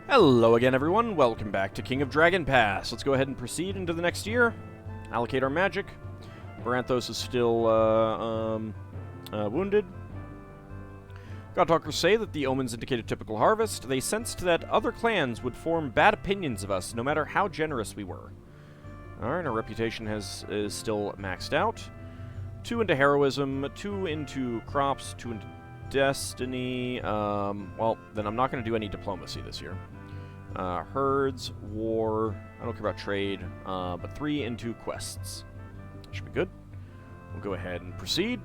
Hello again, everyone. Welcome back to King of Dragon Pass. Let's go ahead and proceed into the next year. Allocate our magic. Glorantha is still wounded. God-talkers say that the omens indicate a typical harvest. They sensed that other clans would form bad opinions of us no matter how generous we were. Alright, our reputation is still maxed out. 2 into heroism, 2 into crops, 2 into destiny. Well, then I'm not going to do any diplomacy this year. Herds, war, I don't care about trade, but 3 into quests. Should be good. We'll go ahead and proceed.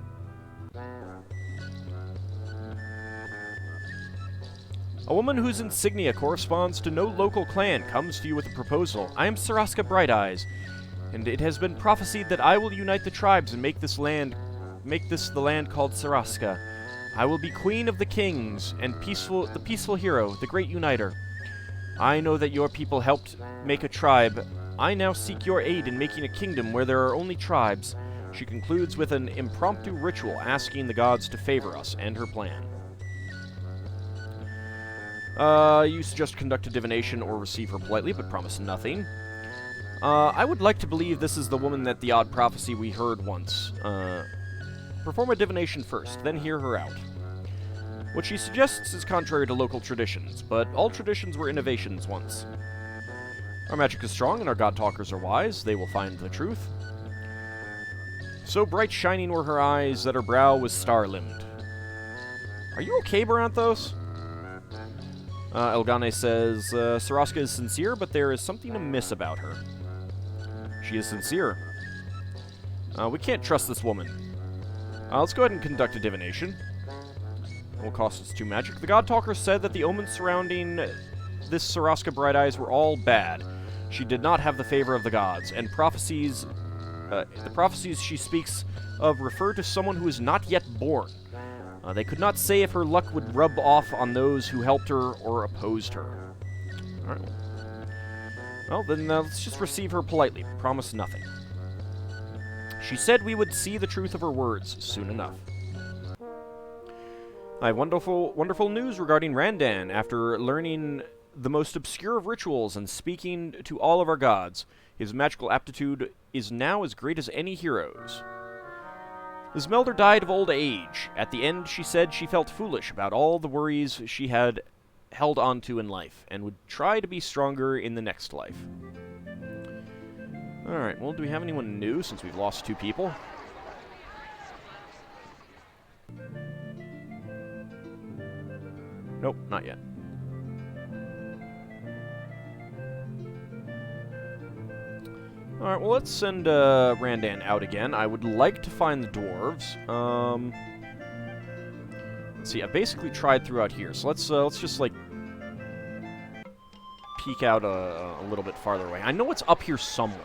A woman whose insignia corresponds to no local clan comes to you with a proposal. I am Saraska Bright Eyes, and it has been prophesied that I will unite the tribes and make this the land called Saraska. I will be queen of the kings and the peaceful hero, the great uniter. I know that your people helped make a tribe. I now seek your aid in making a kingdom where there are only tribes. She concludes with an impromptu ritual asking the gods to favor us and her plan. You suggest conduct a divination or receive her politely, but promise nothing. I would like to believe this is the woman that the odd prophecy we heard once. Perform a divination first, then hear her out. What she suggests is contrary to local traditions, but all traditions were innovations once. Our magic is strong and our god-talkers are wise. They will find the truth. So bright shining were her eyes that her brow was star-limbed. Are you okay, Baranthos? Elgane says, Saraska is sincere, but there is something amiss about her. She is sincere. We can't trust this woman. Let's go ahead and conduct a divination. It will cost us 2 magic. The God-talker said that the omens surrounding this Saraska Bright Eyes were all bad. She did not have the favor of the gods, and the prophecies she speaks of refer to someone who is not yet born. They could not say if her luck would rub off on those who helped her or opposed her. Alright. Well, then let's just receive her politely. Promise nothing. She said we would see the truth of her words soon enough. I have wonderful news regarding Randan. After learning the most obscure of rituals and speaking to all of our gods, his magical aptitude is now as great as any hero's. His Melder died of old age. At the end, she said she felt foolish about all the worries she had held onto in life, and would try to be stronger in the next life. Alright, well, do we have anyone new since we've lost 2 people? Nope, not yet. Alright, well, let's send Randan out again. I would like to find the dwarves. Let's see, I basically tried throughout here, so let's just, like, peek out a little bit farther away. I know it's up here somewhere.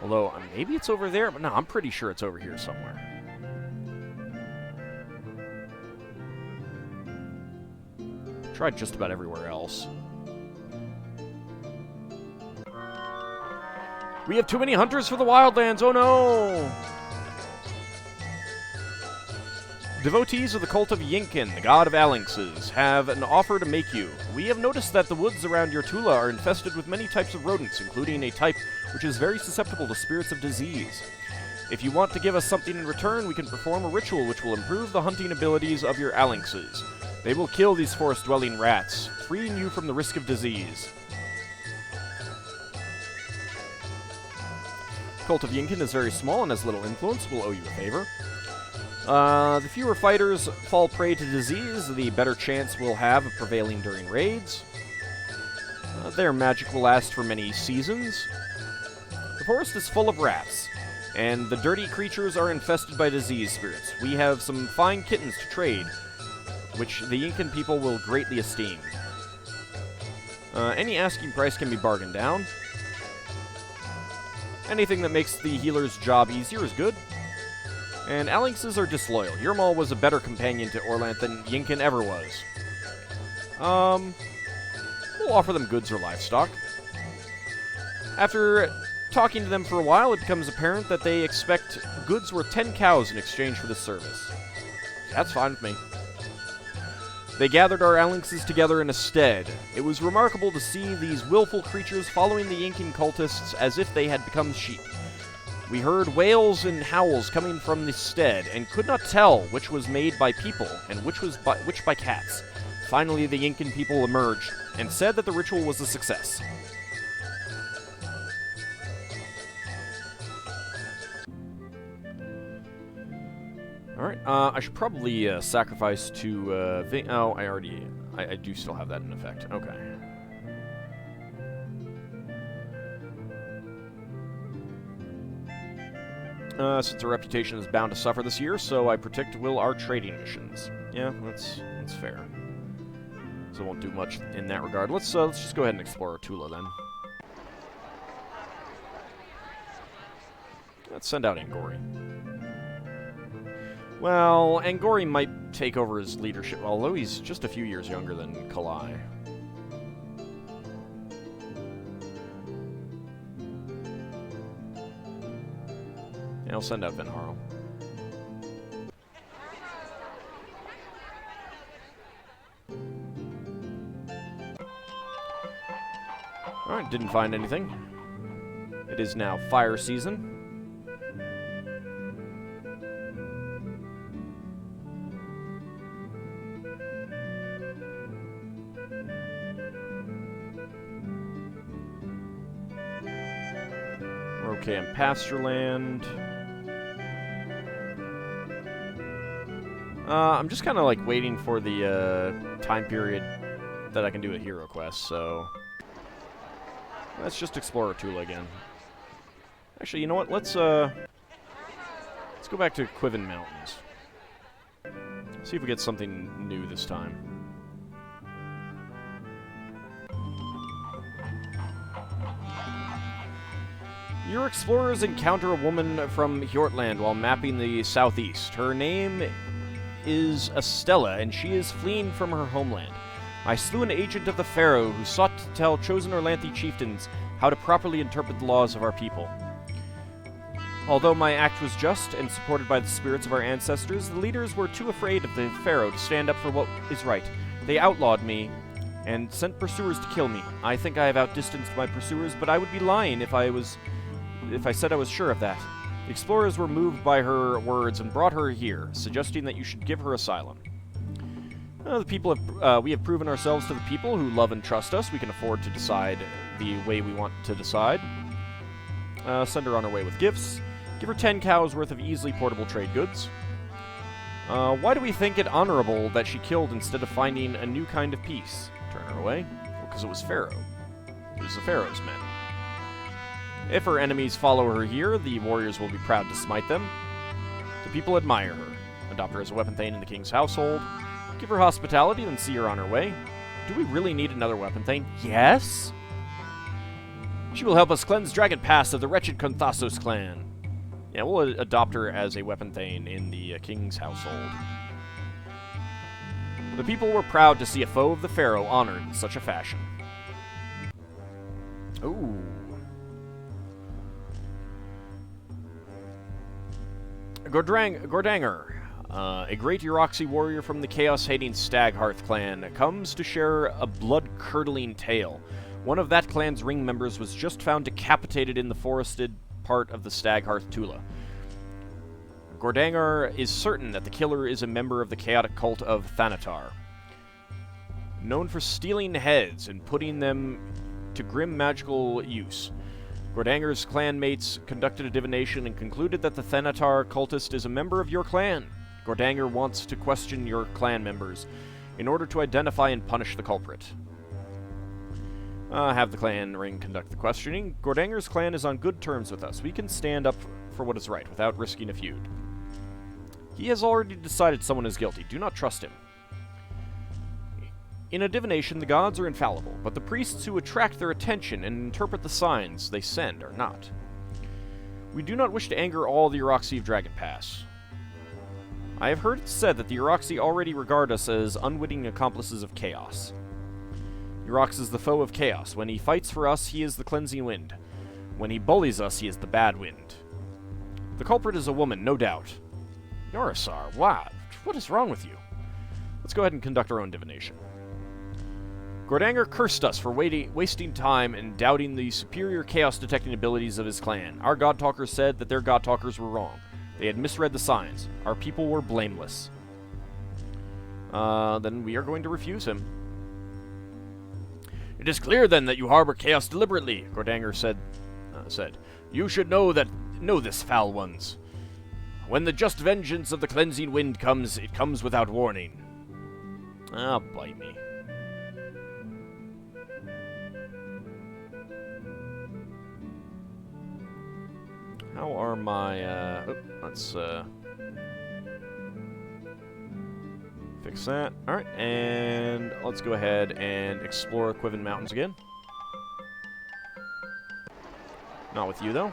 Although, maybe it's over there, but no, I'm pretty sure it's over here somewhere. Tried just about everywhere else. We have too many hunters for the wildlands, oh no! Devotees of the cult of Yinkin, the god of Alinxes, have an offer to make you. We have noticed that the woods around your Tula are infested with many types of rodents, including a type which is very susceptible to spirits of disease. If you want to give us something in return, we can perform a ritual which will improve the hunting abilities of your Alinxes. They will kill these forest-dwelling rats, freeing you from the risk of disease. Cult of Yinkin is very small and has little influence. We'll owe you a favor. The fewer fighters fall prey to disease, the better chance we'll have of prevailing during raids. Their magic will last for many seasons. The forest is full of rats, and the dirty creatures are infested by disease spirits. We have some fine kittens to trade, which the Yinkin people will greatly esteem. Any asking price can be bargained down. Anything that makes the healer's job easier is good. And Alinxes are disloyal. Yermal was a better companion to Orlanth than Yinkin ever was. We'll offer them goods or livestock. After talking to them for a while, it becomes apparent that they expect goods worth 10 cows in exchange for this service. That's fine with me. They gathered our phalanxes together in a stead. It was remarkable to see these willful creatures following the Incan cultists as if they had become sheep. We heard wails and howls coming from the stead, and could not tell which was made by people and which by cats. Finally, the Incan people emerged, and said that the ritual was a success. Alright, I should probably sacrifice to oh, I do still have that in effect. Okay. Since our reputation is bound to suffer this year, so I predict will our trading missions. Yeah, that's fair. So I won't do much in that regard. Let's just go ahead and explore Tula then. Let's send out Angori. Well, Angori might take over his leadership, although he's just a few years younger than Kalai. And I'll send out Venharo. Alright, didn't find anything. It is now fire season. We're okay in Pastureland. I'm just kind of like waiting for the time period that I can do a hero quest, so let's just explore Tula again. Actually, you know what? Let's go back to Quiven Mountains. See if we get something new this time. Your explorers encounter a woman from Hjortland while mapping the southeast. Her name is Estella, and she is fleeing from her homeland. I slew an agent of the Pharaoh who sought to tell chosen Orlanthe chieftains how to properly interpret the laws of our people. Although my act was just and supported by the spirits of our ancestors, the leaders were too afraid of the Pharaoh to stand up for what is right. They outlawed me and sent pursuers to kill me. I think I have outdistanced my pursuers, but I would be lying if I said I was sure of that. The explorers were moved by her words and brought her here, suggesting that you should give her asylum. We have proven ourselves to the people who love and trust us. We can afford to decide the way we want to decide. Send her on her way with gifts. Give her 10 cows worth of easily portable trade goods. Why do we think it honorable that she killed instead of finding a new kind of peace? Turn her away. Well, because it was Pharaoh. It was the Pharaoh's men. If her enemies follow her here, the warriors will be proud to smite them. The people admire her. Adopt her as a weapon thane in the king's household. Give her hospitality, then see her on her way. Do we really need another weapon thane? Yes! She will help us cleanse Dragon Pass of the wretched Konthasos clan. Yeah, we'll adopt her as a weapon thane in the king's household. The people were proud to see a foe of the Pharaoh honored in such a fashion. Ooh. Gordanger, a great Uroxy warrior from the chaos-hating Staghearth clan, comes to share a blood-curdling tale. One of that clan's ring members was just found decapitated in the forested part of the Staghearth Tula. Gordanger is certain that the killer is a member of the chaotic cult of Thanatar, known for stealing heads and putting them to grim magical use. Gordanger's clanmates conducted a divination and concluded that the Thanatar cultist is a member of your clan. Gordanger wants to question your clan members in order to identify and punish the culprit. Have the clan ring conduct the questioning. Gordanger's clan is on good terms with us. We can stand up for what is right without risking a feud. He has already decided someone is guilty. Do not trust him. In a divination, the gods are infallible, but the priests who attract their attention and interpret the signs they send are not. We do not wish to anger all the Uroxy of Dragon Pass. I have heard it said that the Uroxy already regard us as unwitting accomplices of chaos. Urox is the foe of chaos. When he fights for us, he is the cleansing wind. When he bullies us, he is the bad wind. The culprit is a woman, no doubt. Yorisar, wow, what is wrong with you? Let's go ahead and conduct our own divination. Gordanger cursed us for wasting time and doubting the superior chaos-detecting abilities of his clan. Our God-talkers said that their God-talkers were wrong. They had misread the signs. Our people were blameless. Then we are going to refuse him. It is clear, then, that you harbor chaos deliberately, Gordanger said. You should know this, foul ones. When the just vengeance of the cleansing wind comes, it comes without warning. Ah, bite me. How are my, let's, fix that. Alright, and let's go ahead and explore Quiven Mountains again. Not with you, though.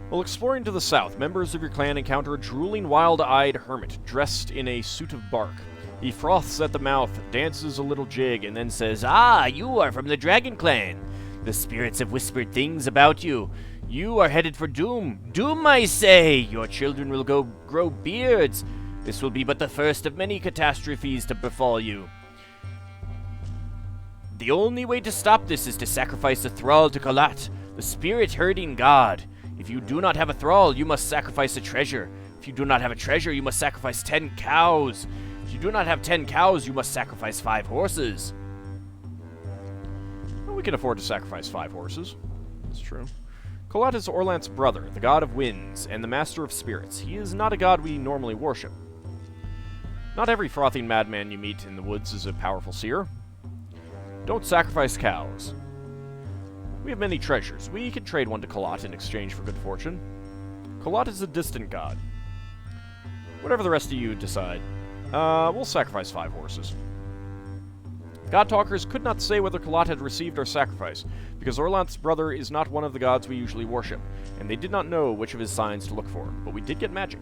While exploring to the south, members of your clan encounter a drooling, wild-eyed hermit dressed in a suit of bark. He froths at the mouth, dances a little jig, and then says, "Ah, you are from the Dragon Clan. The spirits have whispered things about you. You are headed for doom. Doom, I say! Your children will grow beards. This will be but the first of many catastrophes to befall you. The only way to stop this is to sacrifice a thrall to Kalat, the spirit-herding god. If you do not have a thrall, you must sacrifice a treasure. If you do not have a treasure, you must sacrifice 10 cows. If you do not have 10 cows, you must sacrifice 5 horses. Well, we can afford to sacrifice 5 horses. That's true. Kalat is Orlant's brother, the god of winds, and the master of spirits. He is not a god we normally worship. Not every frothing madman you meet in the woods is a powerful seer. Don't sacrifice cows. We have many treasures. We can trade one to Kalat in exchange for good fortune. Kalat is a distant god. Whatever the rest of you decide. We'll sacrifice 5 horses. God-talkers could not say whether Kalat had received our sacrifice, because Orlant's brother is not one of the gods we usually worship, and they did not know which of his signs to look for, but we did get magic.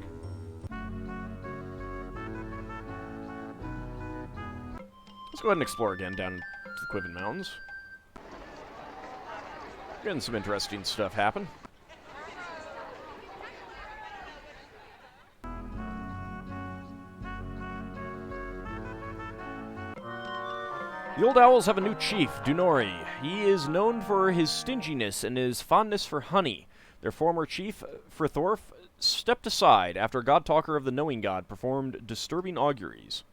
Let's go ahead and explore again down to the Quiven Mountains. Getting some interesting stuff happen. The Old Owls have a new chief, Dunori. He is known for his stinginess and his fondness for honey. Their former chief, Frithorf, stepped aside after a god-talker of the Knowing God performed disturbing auguries.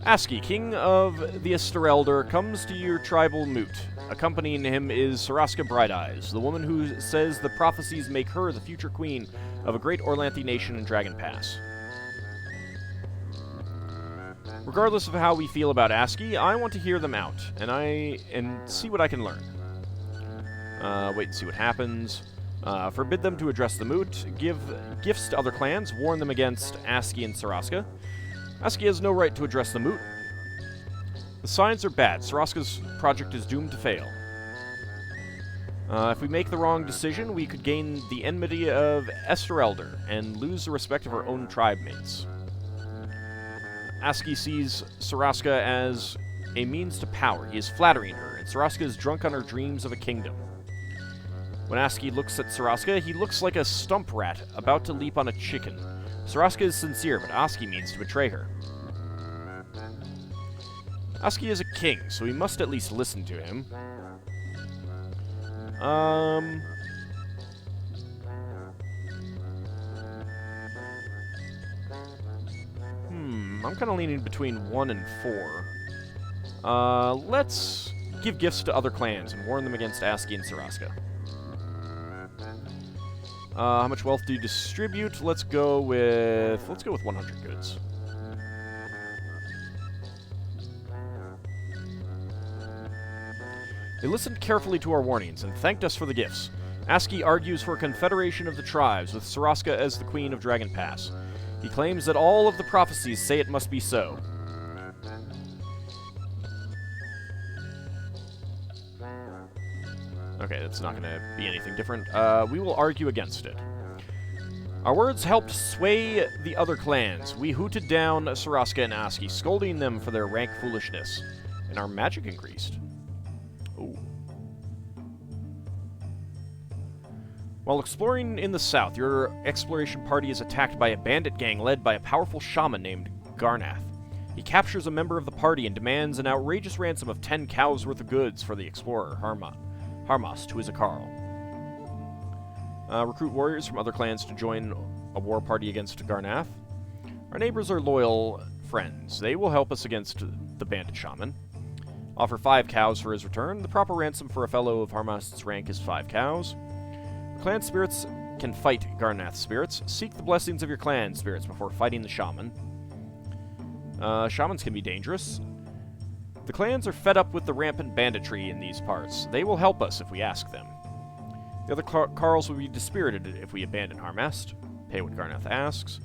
Aski, king of the Esterelder, comes to your tribal moot. Accompanying him is Saraska Brighteyes, the woman who says the prophecies make her the future queen of a great Orlanthe nation in Dragon Pass. Regardless of how we feel about Aski, I want to hear them out, and see what I can learn. Wait and see what happens. Forbid them to address the moot, give gifts to other clans, warn them against Aski and Saraska. Aski has no right to address the moot. The signs are bad. Saraska's project is doomed to fail. If we make the wrong decision, we could gain the enmity of Esterelder and lose the respect of our own tribe mates. Aski sees Saraska as a means to power. He is flattering her, and Saraska is drunk on her dreams of a kingdom. When Aski looks at Saraska, he looks like a stump rat about to leap on a chicken. Saraska is sincere, but Aski means to betray her. Aski is a king, so we must at least listen to him. I'm kind of leaning between 1 and 4. Let's give gifts to other clans and warn them against Aski and Saraska. How much wealth do you distribute? Let's go with 100 goods. They listened carefully to our warnings and thanked us for the gifts. Aski argues for a confederation of the tribes, with Saraska as the queen of Dragon Pass. He claims that all of the prophecies say it must be so. Okay, that's not going to be anything different. We will argue against it. Our words helped sway the other clans. We hooted down Saraska and Aski, scolding them for their rank foolishness. And our magic increased. Ooh. While exploring in the south, your exploration party is attacked by a bandit gang led by a powerful shaman named Garnath. He captures a member of the party and demands an outrageous ransom of 10 cows worth of goods for the explorer, Harmast, who is a Carl. Recruit warriors from other clans to join a war party against Garnath. Our neighbors are loyal friends. They will help us against the bandit shaman. Offer 5 cows for his return. The proper ransom for a fellow of Harmast's rank is 5 cows. Clan spirits can fight Garnath's spirits. Seek the blessings of your clan spirits before fighting the shaman. Shamans can be dangerous. The clans are fed up with the rampant banditry in these parts. They will help us if we ask them. The other Carls will be dispirited if we abandon Harmast. Pay what Garnath asks.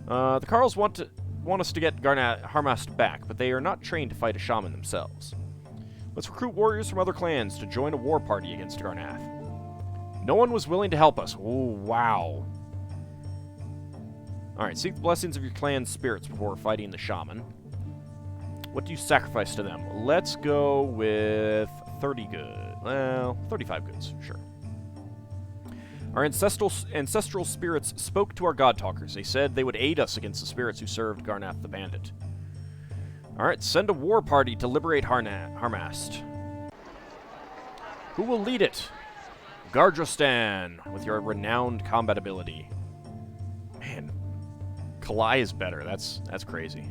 The Carls want us to get Harmast back, but they are not trained to fight a shaman themselves. Let's recruit warriors from other clans to join a war party against Garnath. No one was willing to help us. Oh, wow. Alright, seek the blessings of your clan's spirits before fighting the shaman. What do you sacrifice to them? Let's go with 30 good. Well, 35 goods, sure. Our ancestral spirits spoke to our god-talkers. They said they would aid us against the spirits who served Garnath the bandit. Alright, send a war party to liberate Harmast. Who will lead it? Gardrostan, with your renowned combat ability. Man, Kalai is better. That's crazy.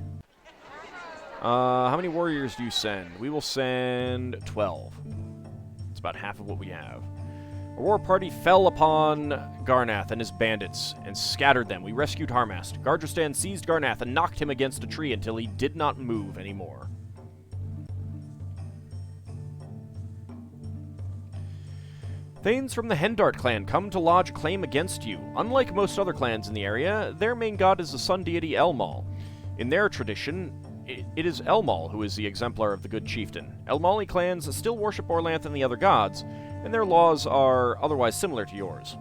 How many warriors do you send? We will send 12. It's about half of what we have. A war party fell upon Garnath and his bandits and scattered them. We rescued Harmast. Gardrostan seized Garnath and knocked him against a tree until he did not move anymore. Thanes from the Hendart clan come to lodge a claim against you. Unlike most other clans in the area, their main god is the sun deity Elmal. In their tradition, it is Elmal who is the exemplar of the good chieftain. Elmali clans still worship Orlanth and the other gods, and their laws are otherwise similar to yours.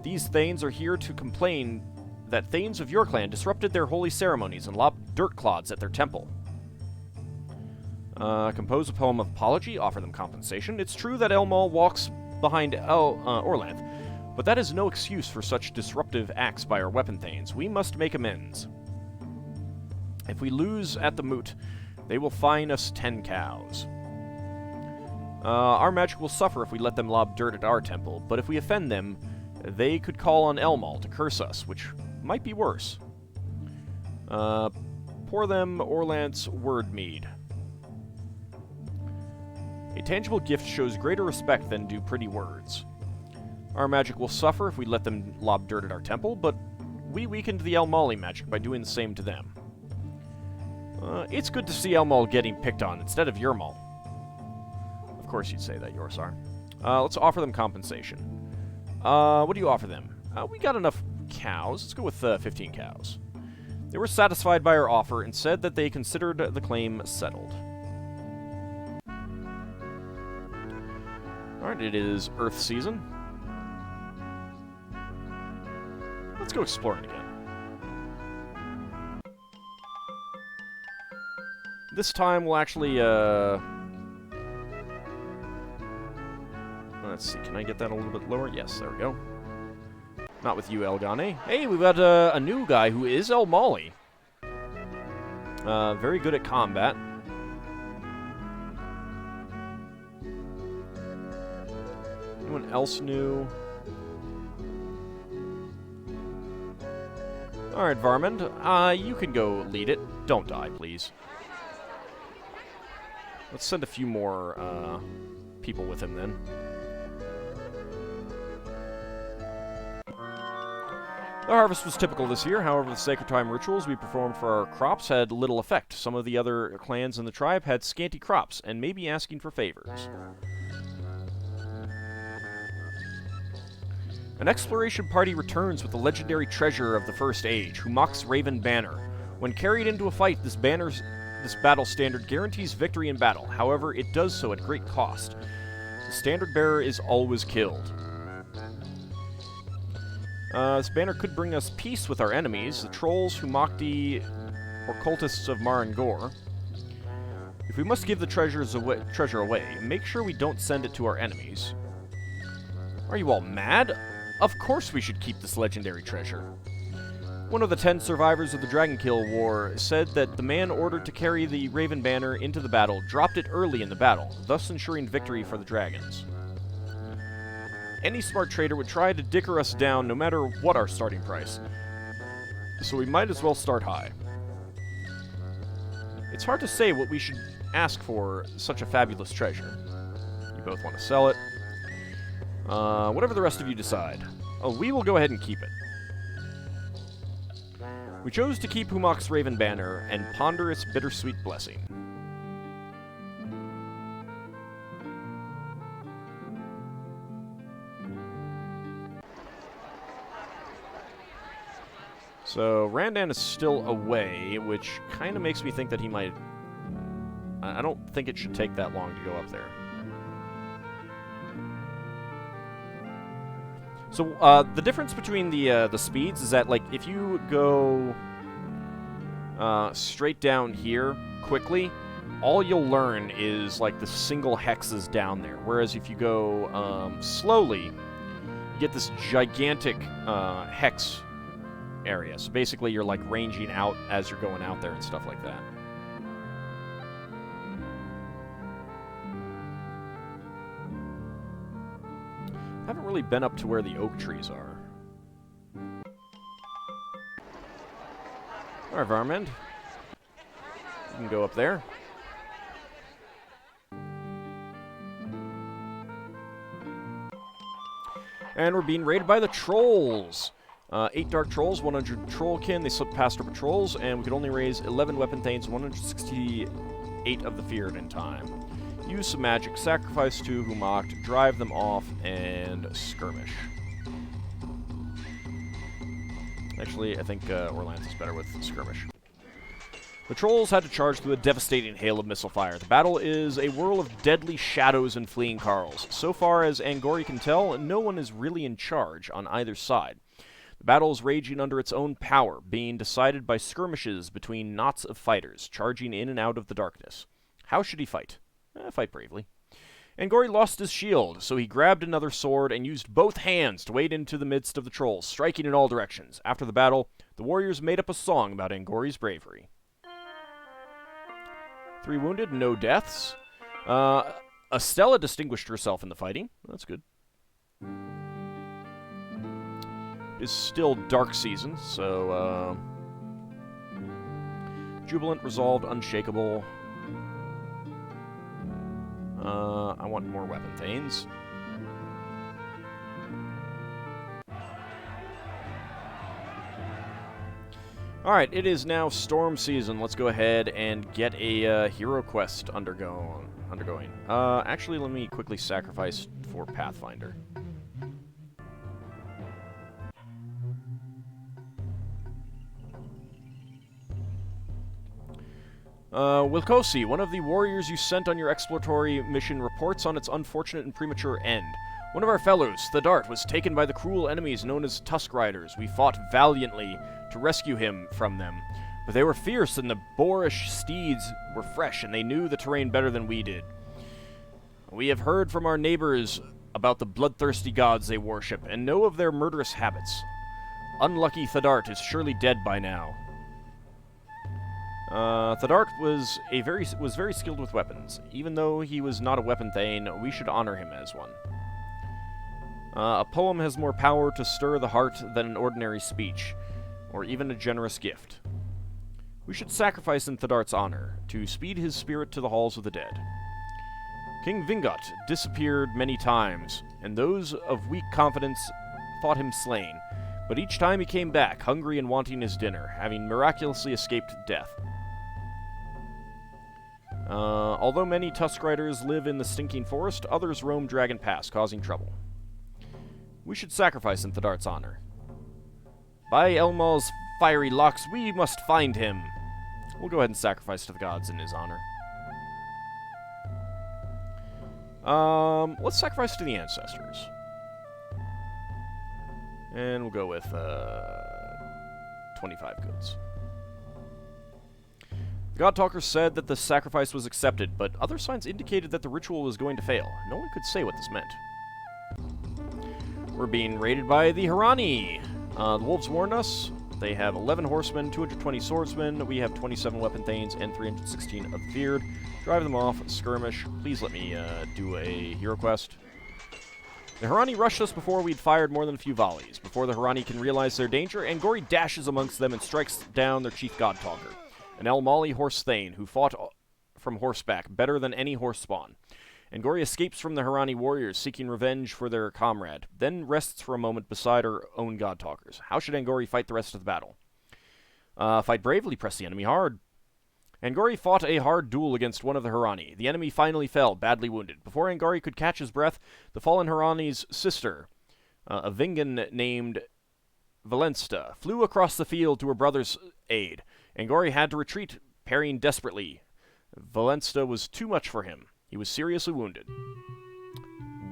These Thanes are here to complain that Thanes of your clan disrupted their holy ceremonies and lobbed dirt clods at their temple. Compose a poem of apology, offer them compensation. It's true that Elmal walks behind Orlanth, but that is no excuse for such disruptive acts by our weapon Thanes. We must make amends. If we lose at the moot, they will fine us 10 cows. Our magic will suffer if we let them lob dirt at our temple, but if we offend them, they could call on Elmal to curse us, which might be worse. Pour them Orlanth's word mead. A tangible gift shows greater respect than do pretty words. Our magic will suffer if we let them lob dirt at our temple, but we weakened the Elmali magic by doing the same to them. It's good to see Elmal getting picked on instead of Yermal. Of course you'd say that, Yorsar. Let's offer them compensation. What do you offer them? We got enough cows. Let's go with 15 cows. They were satisfied by our offer and said that they considered the claim settled. Alright, it is Earth season. Let's go exploring again. This time we'll actually, let's see, can I get that a little bit lower? Yes, there we go. Not with you, Elgane. Hey, we've got a new guy who is Elmali. Very good at combat. Anyone else new? Alright, Varmund. You can go lead it. Don't die, please. Let's send a few more people with him, then. The harvest was typical this year. However, the sacred time rituals we performed for our crops had little effect. Some of the other clans in the tribe had scanty crops and may be asking for favors. An exploration party returns with the legendary treasure of the First Age, who mocks Raven Banner. When carried into a fight, this battle standard guarantees victory in battle. However, it does so at great cost. The standard bearer is always killed. This banner could bring us peace with our enemies, the trolls, Humakti, or cultists of Marangor. If we must give the treasure away, make sure we don't send it to our enemies. Are you all mad? Of course we should keep this legendary treasure. One of the 10 survivors of the Dragonkill War said that the man ordered to carry the Raven Banner into the battle dropped it early in the battle, thus ensuring victory for the dragons. Any smart trader would try to dicker us down no matter what our starting price, so we might as well start high. It's hard to say what we should ask for such a fabulous treasure. You both want to sell it. Whatever the rest of you decide. Oh, we will go ahead and keep it. We chose to keep Humak's Raven Banner and ponder its bittersweet blessing. So, Randan is still away, which kind of makes me think that he might... I don't think it should take that long to go up there. So, the difference between the speeds is that, like, if you go straight down here quickly, all you'll learn is, like, the single hexes down there. Whereas if you go slowly, you get this gigantic hex area. So basically you're, like, ranging out as you're going out there and stuff like that. I haven't really been up to where the oak trees are. Alright, Varmend. You can go up there. And we're being raided by the trolls! 8 dark trolls, 100 trollkin, they slipped past our patrols, and we could only raise 11 weapon thanes, 168 of the feared in time. Use some magic, sacrifice 2 Humak to drive them off, and skirmish. Actually, I think Orlanth's better with skirmish. The trolls had to charge through a devastating hail of missile fire. The battle is a whirl of deadly shadows and fleeing carls. So far as Angori can tell, no one is really in charge on either side. The battle is raging under its own power, being decided by skirmishes between knots of fighters, charging in and out of the darkness. How should he fight? Fight bravely. Angori lost his shield, so he grabbed another sword and used both hands to wade into the midst of the trolls, striking in all directions. After the battle, the warriors made up a song about Angori's bravery. 3 wounded, no deaths. Estella distinguished herself in the fighting. That's good. It's still dark season, so Jubilant, resolved, unshakable. I want more weapon thanes. Alright, it is now storm season. Let's go ahead and get a hero quest undergoing. Actually, let me quickly sacrifice for Pathfinder. Wilkosi, one of the warriors you sent on your exploratory mission, reports on its unfortunate and premature end. One of our fellows, Thadart, was taken by the cruel enemies known as Tusk Riders. We fought valiantly to rescue him from them, but they were fierce and the boorish steeds were fresh, and they knew the terrain better than we did. We have heard from our neighbors about the bloodthirsty gods they worship, and know of their murderous habits. Unlucky Thadart is surely dead by now. Thadart was very skilled with weapons. Even though he was not a weapon thane, we should honor him as one. A poem has more power to stir the heart than an ordinary speech, or even a generous gift. We should sacrifice in Thadart's honor, to speed his spirit to the halls of the dead. King Vingot disappeared many times, and those of weak confidence thought him slain, but each time he came back, hungry and wanting his dinner, having miraculously escaped death. Although many Tusk Riders live in the stinking forest, others roam Dragon Pass, causing trouble. We should sacrifice in Thadart's honor. By Elmal's fiery locks, we must find him. We'll go ahead and sacrifice to the gods in his honor. Let's sacrifice to the ancestors. And we'll go with 25 goods. The God-Talker said that the sacrifice was accepted, but other signs indicated that the ritual was going to fail. No one could say what this meant. We're being raided by the Harani. The wolves warned us. They have 11 horsemen, 220 swordsmen. We have 27 weapon thanes and 316 of the feared. Drive them off, skirmish. Please let me do a hero quest. The Harani rushed us before we'd fired more than a few volleys. Before the Harani can realize their danger, Angori dashes amongst them and strikes down their chief God-Talker, an El Mali horse thane who fought from horseback better than any horse spawn. Angori escapes from the Harani warriors, seeking revenge for their comrade, then rests for a moment beside her own God-Talkers. How should Angori fight the rest of the battle? Fight bravely, press the enemy hard. Angori fought a hard duel against one of the Harani. The enemy finally fell, badly wounded. Before Angori could catch his breath, the fallen Harani's sister, a Vingan named Valensta, flew across the field to her brother's aid. Angori had to retreat, parrying desperately. Valensta was too much for him. He was seriously wounded.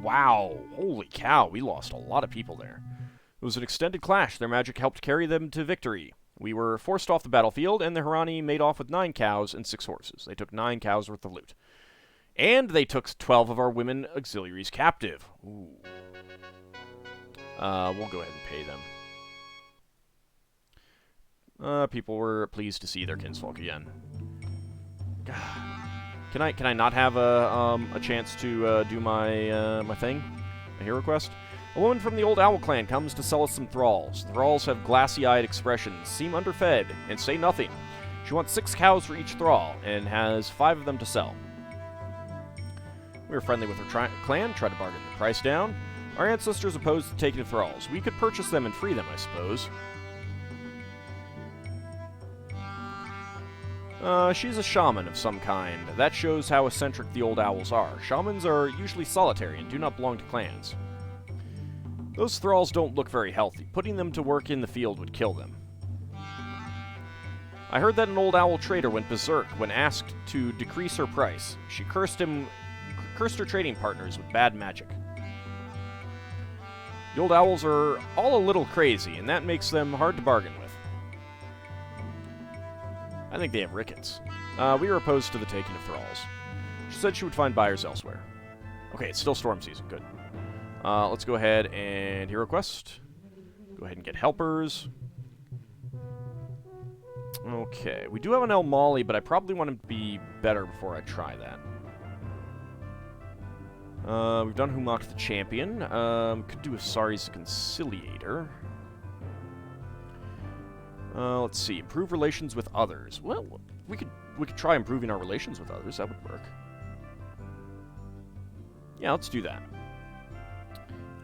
Wow, holy cow, we lost a lot of people there. It was an extended clash. Their magic helped carry them to victory. We were forced off the battlefield, and the Harani made off with 9 cows and 6 horses. They took 9 cows worth of loot. And they took 12 of our women auxiliaries captive. Ooh. We'll go ahead and pay them. People were pleased to see their kinsfolk again. Can I not have a chance to do my my thing? A hero quest? A woman from the Old Owl clan comes to sell us some thralls. The thralls have glassy-eyed expressions, seem underfed, and say nothing. She wants 6 cows for each thrall, and has 5 of them to sell. We were friendly with her clan, tried to bargain the price down. Our ancestors opposed the taking of thralls. We could purchase them and free them, I suppose. She's a shaman of some kind. That shows how eccentric the Old Owls are. Shamans are usually solitary and do not belong to clans. Those thralls don't look very healthy. Putting them to work in the field would kill them. I heard that an Old Owl trader went berserk when asked to decrease her price. She cursed her trading partners with bad magic. The Old Owls are all a little crazy, and that makes them hard to bargain with. I think they have rickets. We were opposed to the taking of thralls. She said she would find buyers elsewhere. Okay, it's still storm season. Good. Let's go ahead and hero quest. Go ahead and get helpers. Okay, we do have an El Mali, but I probably want him to be better before I try that. We've done Humak the Champion. Could do Asari's Conciliator. Let's see. Improve relations with others. Well, we could try improving our relations with others. That would work. Yeah, let's do that.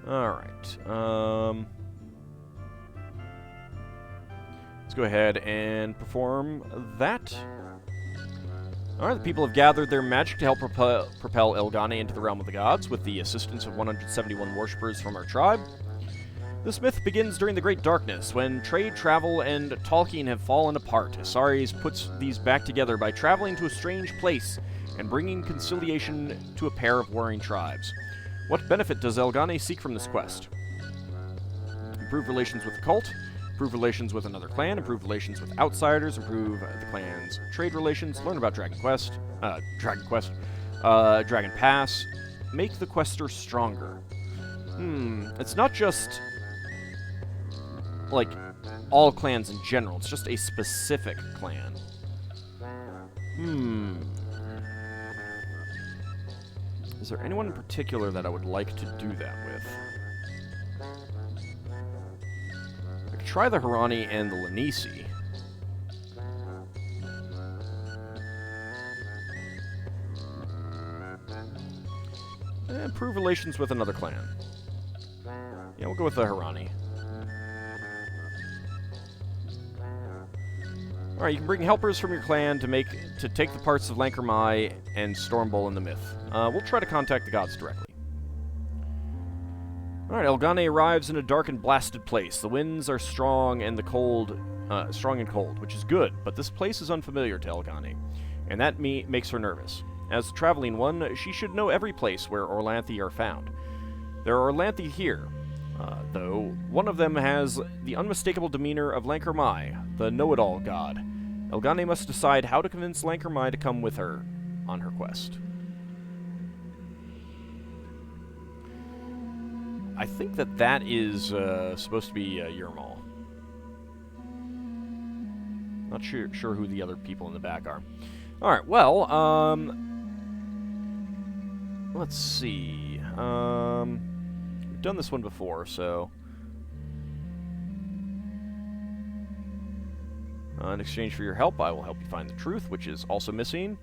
Alright. Let's go ahead and perform that. Alright, the people have gathered their magic to help propel Elgane into the realm of the gods with the assistance of 171 worshippers from our tribe. This myth begins during the Great Darkness, when trade, travel, and talking have fallen apart. Asaris puts these back together by traveling to a strange place and bringing conciliation to a pair of warring tribes. What benefit does Elgane seek from this quest? Improve relations with the cult, improve relations with another clan, improve relations with outsiders, improve the clan's trade relations, learn about Dragon Pass, make the quester stronger. It's not just like all clans in general, it's just a specific clan. Is there anyone in particular that I would like to do that with? I could try the Harani and the Lanisi. Improve relations with another clan. Yeah, we'll go with the Harani. Alright, you can bring helpers from your clan to take the parts of Lankermai and Stormbowl in the myth. We'll try to contact the gods directly. Alright, Elgane arrives in a dark and blasted place. The winds are strong and cold, which is good, but this place is unfamiliar to Elgane, and that makes her nervous. As a traveling one, she should know every place where Orlanthi are found. There are Orlanthi here. Though one of them has the unmistakable demeanor of Lankermai, the know-it-all god. Elgane must decide how to convince Lankermai to come with her on her quest. I think that is supposed to be Yermal. Not sure who the other people in the back are. Alright, well, let's see. We've done this one before, so... in exchange for your help, I will help you find the truth, which is also missing.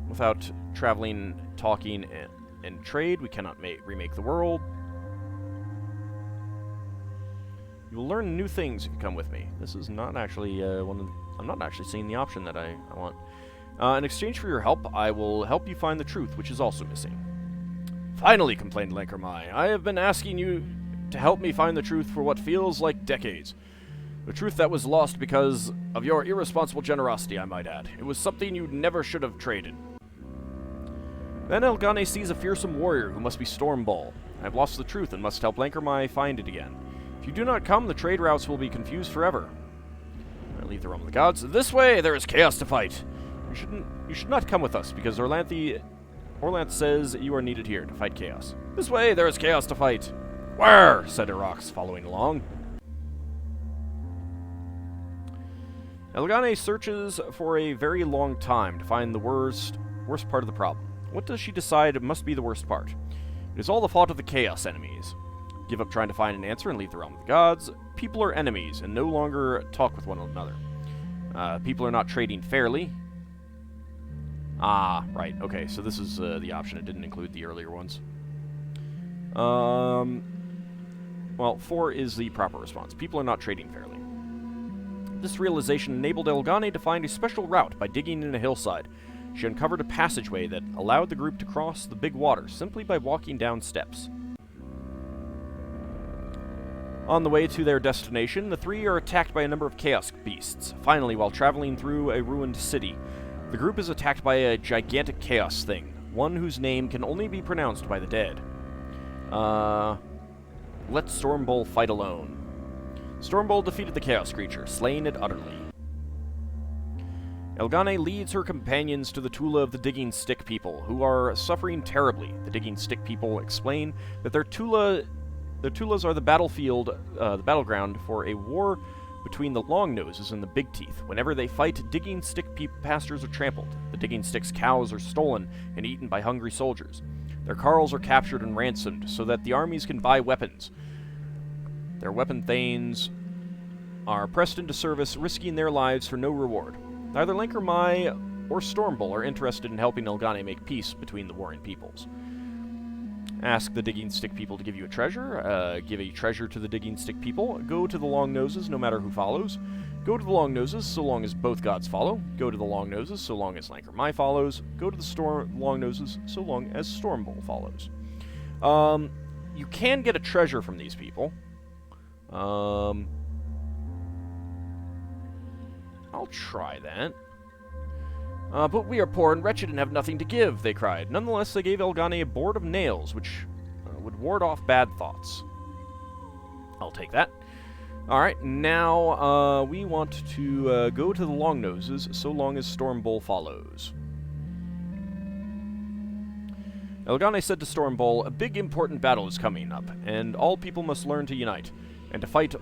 Without traveling, talking, and trade, we cannot remake the world. You will learn new things if you come with me. This is not actually I'm not actually seeing the option that I want. In exchange for your help, I will help you find the truth, which is also missing. Finally, complained Lankermai, I have been asking you to help me find the truth for what feels like decades. The truth that was lost because of your irresponsible generosity, I might add. It was something you never should have traded. Then Elgane sees a fearsome warrior who must be Stormball. I have lost the truth and must help Lankermai find it again. If you do not come, the trade routes will be confused forever. I leave the realm of the gods. This way, there is chaos to fight. You should not come with us, because Orlanth says you are needed here to fight chaos. This way, there is chaos to fight. Where? Said Irax, following along. Elgane searches for a very long time to find the worst part of the problem. What does she decide must be the worst part? It is all the fault of the chaos enemies. Give up trying to find an answer and leave the realm of the gods. People are enemies and no longer talk with one another. People are not trading fairly. Ah, right. Okay, so this is the option. It didn't include the earlier ones. Well, 4 is the proper response. People are not trading fairly. This realization enabled Elgane to find a special route by digging in a hillside. She uncovered a passageway that allowed the group to cross the big water simply by walking down steps. On the way to their destination, the three are attacked by a number of chaos beasts. Finally, while traveling through a ruined city, the group is attacked by a gigantic chaos thing, one whose name can only be pronounced by the dead. Let Stormbolt fight alone. Stormbolt defeated the chaos creature, slaying it utterly. Elgane leads her companions to the Tula of the Digging Stick people, who are suffering terribly. The Digging Stick people explain that their Tulas are the battleground for a war between the Long Noses and the Big Teeth. Whenever they fight, Digging Stick pastures are trampled. The Digging Stick's cows are stolen and eaten by hungry soldiers. Their carls are captured and ransomed so that the armies can buy weapons. Their weapon thanes are pressed into service, risking their lives for no reward. Neither Lankermai or Stormbull are interested in helping Elgane make peace between the warring peoples. Ask the Digging Stick people to give you a treasure. Give a treasure to the Digging Stick people. Go to the Long Noses, no matter who follows. Go to the Long Noses, so long as both gods follow. Go to the Long Noses, so long as Lankermai follows. Go to the Long Noses, so long as Stormbull follows. You can get a treasure from these people. I'll try that. But we are poor and wretched and have nothing to give, they cried. Nonetheless, they gave Elgane a board of nails, which would ward off bad thoughts. I'll take that. Alright, now we want to go to the Long Noses, so long as Stormbull follows. Elgane said to Stormbull, a big important battle is coming up, and all people must learn to unite, and to fight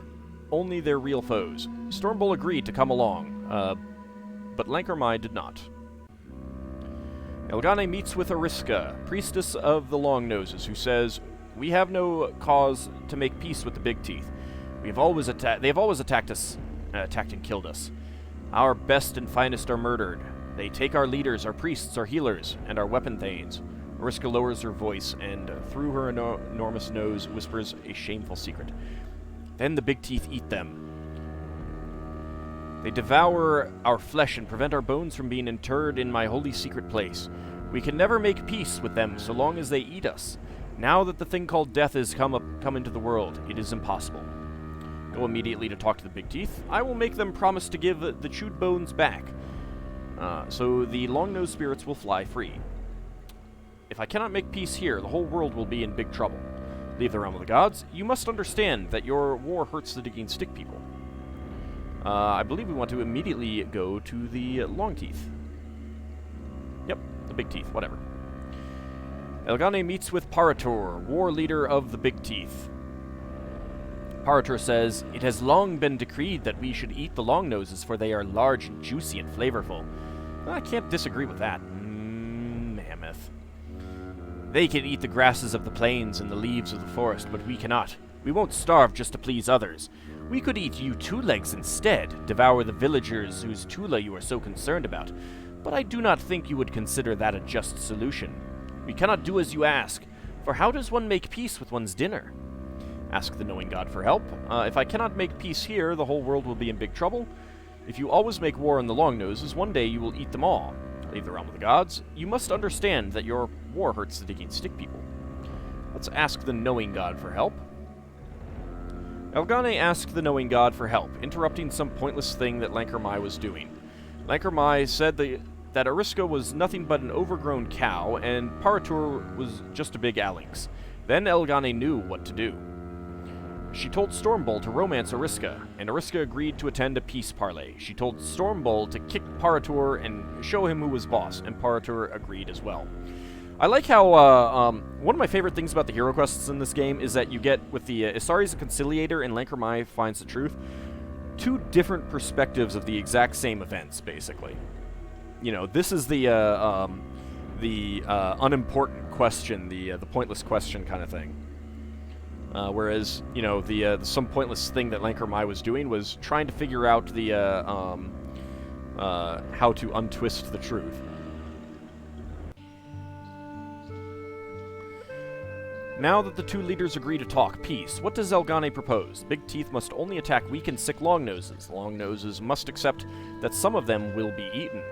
only their real foes. Stormbull agreed to come along, but Lankermai did not. Elgane meets with Ariska, priestess of the Long Noses, who says, we have no cause to make peace with the Big Teeth. They have always attacked us, attacked and killed us. Our best and finest are murdered. They take our leaders, our priests, our healers, and our weapon thanes. Ariska lowers her voice, and through her enormous nose whispers a shameful secret. Then the Big Teeth eat them. They devour our flesh and prevent our bones from being interred in my holy secret place. We can never make peace with them so long as they eat us. Now that the thing called death has come into the world, it is impossible. Go immediately to talk to the Big Teeth. I will make them promise to give the chewed bones back, so the long-nosed spirits will fly free. If I cannot make peace here, the whole world will be in big trouble. Leave the realm of the gods. You must understand that your war hurts the digging stick people. I believe we want to immediately go to the long teeth. Yep, the big teeth, whatever. Elgane meets with Parator, war leader of the big teeth. Parator says, "It has long been decreed that we should eat the longnoses, for they are large and juicy and flavorful." I can't disagree with that. Mammoth. They can eat the grasses of the plains and the leaves of the forest, but we cannot. We won't starve just to please others. We could eat you two legs instead, devour the villagers whose Tula you are so concerned about, but I do not think you would consider that a just solution. We cannot do as you ask, for how does one make peace with one's dinner? Ask the knowing god for help. If I cannot make peace here, the whole world will be in big trouble. If you always make war on the longnoses, one day you will eat them all. Leave the realm of the gods. You must understand that your war hurts the digging stick people. Let's ask the knowing god for help. Elgane asked the knowing god for help, interrupting some pointless thing that Lankermai was doing. Lankermai said that Ariska was nothing but an overgrown cow, and Paratur was just a big Alex. Then Elgane knew what to do. She told Stormbull to romance Ariska, and Ariska agreed to attend a peace parley. She told Stormbull to kick Paratur and show him who was boss, and Paratur agreed as well. I like how, one of my favorite things about the hero quests in this game is that you get, with the Isari's a Conciliator and Lankermai Finds the Truth, two different perspectives of the exact same events, basically. You know, this is the unimportant question, the pointless question kind of thing. Whereas, you know, the some pointless thing that Lankermai was doing was trying to figure out the how to untwist the truth. Now that the two leaders agree to talk peace, what does Elgane propose? Big Teeth must only attack weak and sick longnoses. The longnoses must accept that some of them will be eaten.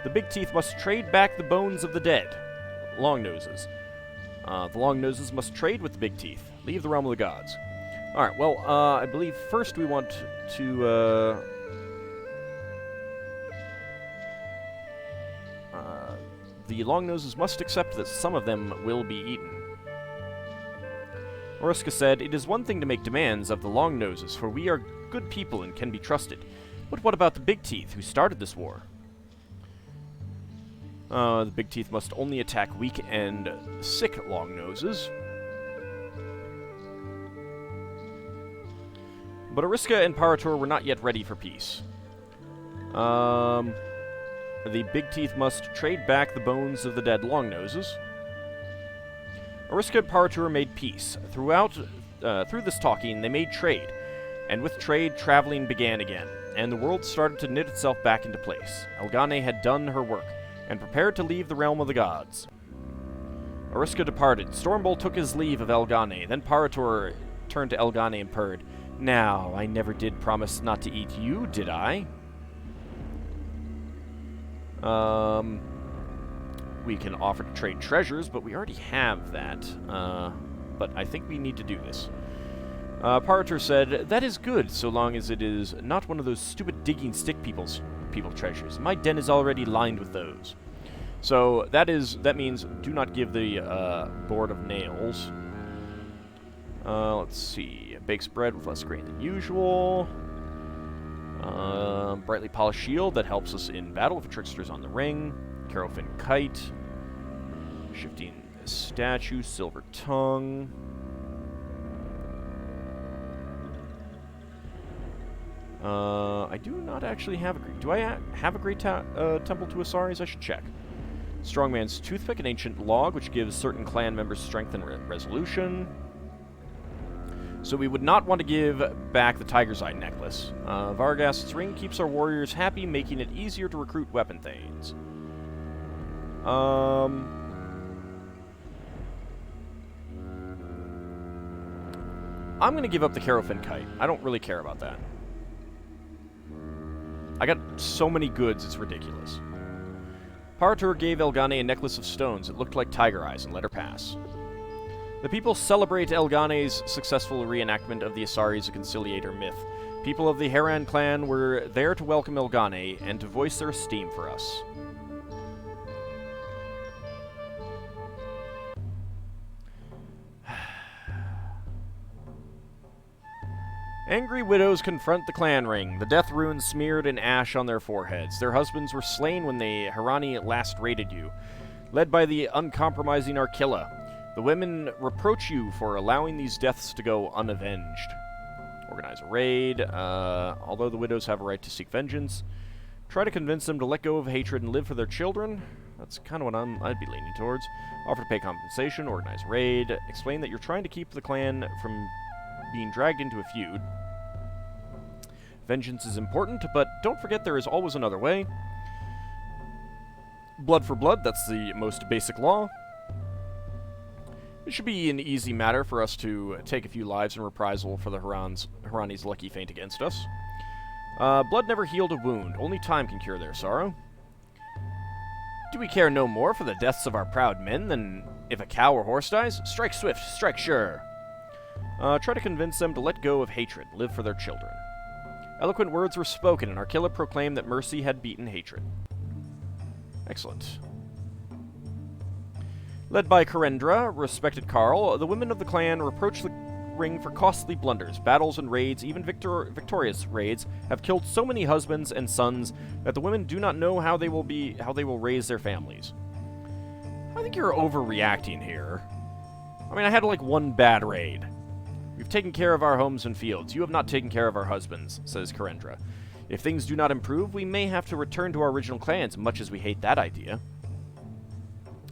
The Big Teeth must trade back the bones of the dead. Longnoses. The longnoses must trade with the Big Teeth. Leave the realm of the gods. Alright, well, I believe first we want to, the longnoses must accept that some of them will be eaten. Oriska said, "It is one thing to make demands of the longnoses, for we are good people and can be trusted. But what about the Big Teeth, who started this war?" The Big Teeth must only attack weak and sick longnoses. But Oriska and Parator were not yet ready for peace. The Big Teeth must trade back the bones of the dead longnoses. Oriska and Paratur made peace. Through this talking, they made trade, and with trade, traveling began again, and the world started to knit itself back into place. Elgane had done her work, and prepared to leave the realm of the gods. Oriska departed. Stormbull took his leave of Elgane. Then Paratur turned to Elgane and purred, "Now, I never did promise not to eat you, did I?" We can offer to trade treasures, but we already have that. But I think we need to do this. Paratur said, "That is good, so long as it is not one of those stupid digging stick people treasures. My den is already lined with those." So that means do not give the board of nails. Let's see. Bakes bread with less grain than usual. Brightly polished shield that helps us in battle if a trickster's on the ring. Carofin kite. Shifting statue. Silver tongue. I do not actually have a great... Do I have a great temple to Asari's? I should check. Strongman's toothpick, an ancient log, which gives certain clan members strength and resolution. So we would not want to give back the Tiger's Eye necklace. Varghast's ring keeps our warriors happy, making it easier to recruit weapon thanes. I'm going to give up the Carofin kite. I don't really care about that. I got so many goods, it's ridiculous. Paratur gave Elgane a necklace of stones. It looked like tiger eyes and let her pass. The people celebrate Elgane's successful reenactment of the Asari's Conciliator myth. People of the Haran clan were there to welcome Elgane and to voice their esteem for us. Angry widows confront the clan ring, the death runes smeared in ash on their foreheads. Their husbands were slain when the Hirani last raided you, led by the uncompromising Arkilla. The women reproach you for allowing these deaths to go unavenged. Organize a raid. Although the widows have a right to seek vengeance, try to convince them to let go of hatred and live for their children. That's kind of what I'd be leaning towards. Offer to pay compensation. Organize a raid. Explain that you're trying to keep the clan from being dragged into a feud. Vengeance is important, but don't forget there is always another way. Blood for blood, that's the most basic law. It should be an easy matter for us to take a few lives in reprisal for the Hirani's lucky feint against us. Blood never healed a wound. Only time can cure their sorrow. Do we care no more for the deaths of our proud men than if a cow or horse dies? Strike swift, strike sure. Try to convince them to let go of hatred, live for their children. Eloquent words were spoken, and Arkilla proclaimed that mercy had beaten hatred. Excellent. Led by Karendra, respected Karl, the women of the clan reproach the ring for costly blunders. Battles and raids, even victorious raids, have killed so many husbands and sons that the women do not know how they will raise their families. I think you're overreacting here. I mean, I had like one bad raid. We've taken care of our homes and fields. You have not taken care of our husbands, says Karendra. If things do not improve, we may have to return to our original clans, much as we hate that idea.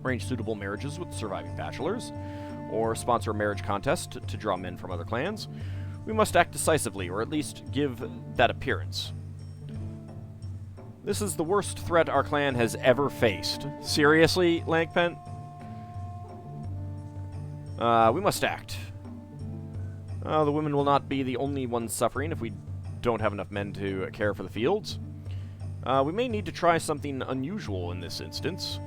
Arrange suitable marriages with surviving bachelors, or sponsor a marriage contest to draw men from other clans. We must act decisively, or at least give that appearance. This is the worst threat our clan has ever faced. Seriously, Langpent? We must act. The women will not be the only ones suffering if we don't have enough men to care for the fields. We may need to try something unusual in this instance.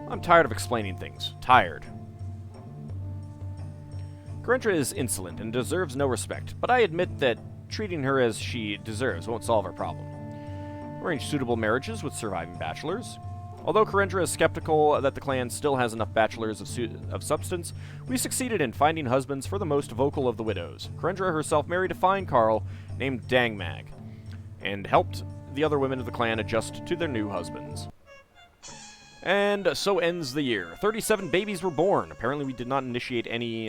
I'm tired of explaining things. Tired. Karendra is insolent and deserves no respect, but I admit that treating her as she deserves won't solve our problem. Arrange suitable marriages with surviving bachelors. Although Karendra is skeptical that the clan still has enough bachelors of substance, we succeeded in finding husbands for the most vocal of the widows. Karendra herself married a fine Karl named Dangmag, and helped the other women of the clan adjust to their new husbands. And so ends the year. 37 babies were born. Apparently we did not initiate any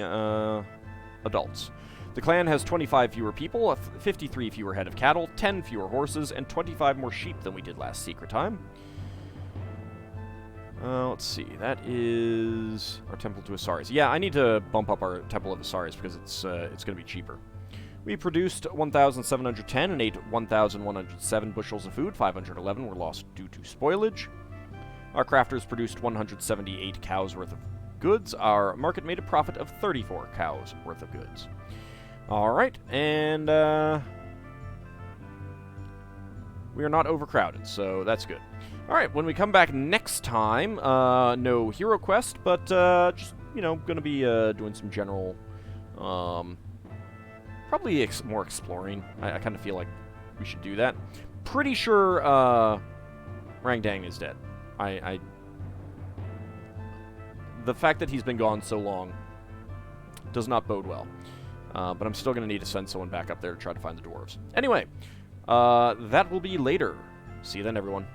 adults. The clan has 25 fewer people, 53 fewer head of cattle, 10 fewer horses, and 25 more sheep than we did last secret time. Let's see. That is our Temple to Asaris. Yeah, I need to bump up our Temple of Asaris because it's going to be cheaper. We produced 1,710 and ate 1,107 bushels of food. 511 were lost due to spoilage. Our crafters produced 178 cows worth of goods. Our market made a profit of 34 cows worth of goods. Alright, and we are not overcrowded, so that's good. Alright, when we come back next time, no hero quest, but just, you know, gonna be doing some general, probably more exploring. I kind of feel like we should do that. Pretty sure Rangdang is dead. The fact that he's been gone so long does not bode well. But I'm still going to need to send someone back up there to try to find the dwarves. Anyway, that will be later. See you then, everyone.